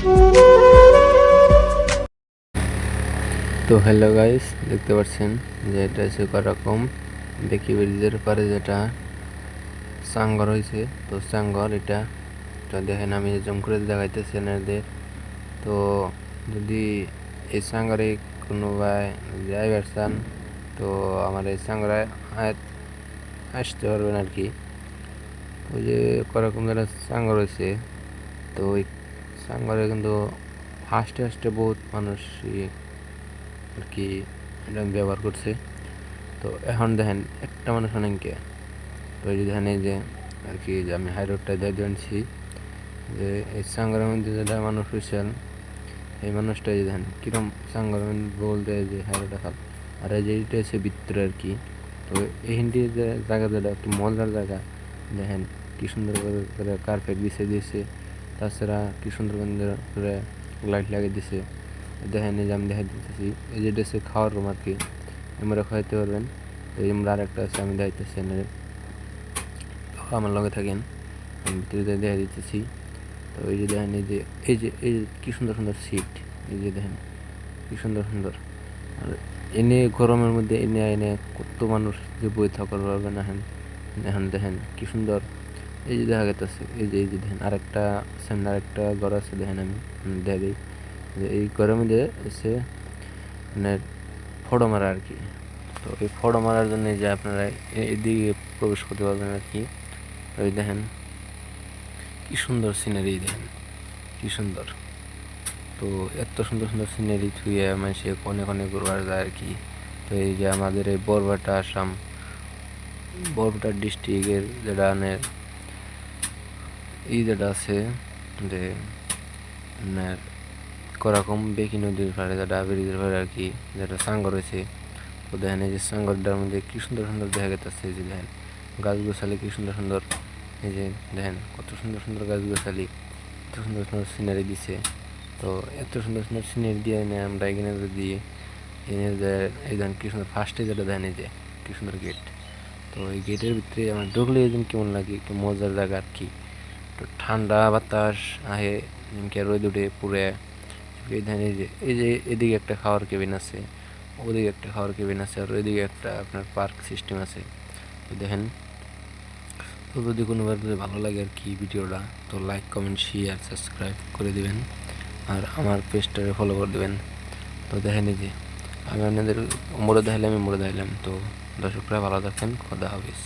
তো hello guys, দেখতে পাচ্ছেন যে এটা হচ্ছে রকম বেকি ব্রিজের পরে যেটা সাঙ্গর হয়েছে। তো সাঙ্গর এটা তো দেখেন, আমি জুম করে দেখাইতেছি আপনাদের। তো যদি এই সাঙ্গরে কোনো যাই চান, তো আমার এই সাঙ্গরে আসতে পারবেন আর কি। ওই যে করকম যেটা সাঙ্গর হয়েছে, তো ওই সাঙ্গরে কিন্তু আস্তে আস্তে বহুত মানুষ আর কি এটা ব্যবহার করছে। তো এখন দেখেন একটা মানুষ অনেকে, তো এই যে দেখেন এই যে আর কি যে আমি হাই রোডটা দিয়ে জানছি যে এই সাঙ্গরের মধ্যে যেটা মানুষ হয়েছেন, এই মানুষটা এই দেখেন কিরম সাঙ্গরের মধ্যে বলতে যে হাই রোডটা খাল, আর এই যে এইটা হচ্ছে ভিতরে আর কি। তো এই হিন্দি যে জায়গা যেটা একটু মজার জায়গা, দেখেন কি সুন্দর করে কার্পেট বিছিয়ে দিয়েছে, তাছাড়া কি সুন্দর করে লাইট লাগিয়ে দিছে। দেখেন এই যে আমি দেখা দিতেছি, এই যে ড্রেসে খাওয়ার রুম আর কি, আমরা খাইতে পারবেন। এই আমরা আর একটা আছে, আমি দেখাইতেছি আমার লগে থাকেন, আমি ভিতরে দেখা দিতেছি। তো এই যে দেখেন এই যে কি সুন্দর সুন্দর সিট, এই যে দেখেন কি সুন্দর সুন্দর। আর এনে গরমের মধ্যে এনে কত মানুষ যে বই থাকার পারবে না। এখন দেখেন কি সুন্দর। এই যে দেখা গেতেছে, এই যে দেখেন আরেকটা সামনে আরেকটা ঘর আছে, দেখেন আমি দেখা দিই যে এই ঘরের মধ্যে হচ্ছে মানে ফটো মারা আর কি। তো এই ফটো মারার জন্য যে আপনারা এদিকে প্রবেশ করতে পারবেন আর কি। ওই দেখেন কি সুন্দর সিনারি, দেখেন কি সুন্দর। তো এত সুন্দর সুন্দর সিনারি থুয়ে মানুষে অনেক অনেক ঘুরবার যায় আর কি। তো এই যে আমাদের এই বরপেটা ডিস্ট্রিক্টের যেটা যেটা আছে যে আপনার করকম বেকি নদীর পাড়ে যেটা ব্রিজের পাড়ে আর কি, যেটা সাঙ্গর রয়েছে। তো দেখেন এই যে সাঙ্গরটার মধ্যে কি সুন্দর সুন্দর দেখা গেছে, এই যে দেখেন গাছগুছালি কি সুন্দর সুন্দর। এই যে দেখেন কত সুন্দর সুন্দর গাছগাছালি, এত সুন্দর সুন্দর সিনারি দিছে। তো এত সুন্দর সুন্দর সিনারি দিয়ে এনে আমরা এখানে যদি এনে যে এই দেখেন কি সুন্দর ফার্স্টে যেটা দেখেন এই যে কি সুন্দর গেট। তো এই গেটের ভিতরে আমার ঢুকলে একদম কেমন লাগে, কি মজার জায়গা আর কি। তো ঠান্ডা বাতাস আহে, এমনকি রোদ উঠে পুরে। এই দেখেন এই যে এদিকে একটা খাওয়ার কেবিন আছে, ওদিকে একটা খাওয়ার কেবিন আছে, আর ওইদিকে একটা আপনার পার্ক সিস্টেম আছে। তো দেখেন, তো যদি কোনোবার যদি ভালো লাগে আর কি ভিডিওটা, তো লাইক কমেন্ট শেয়ার সাবস্ক্রাইব করে দিবেন, আর আমার পেজটাকে ফলো করে দেবেন। তো দেখেন এই যে আমি আপনাদের মোড়ে দেখাইলাম, আমি মোড়ে দেখাইলাম। তো দর্শকরা ভালো থাকেন, খোদা হাফিজ।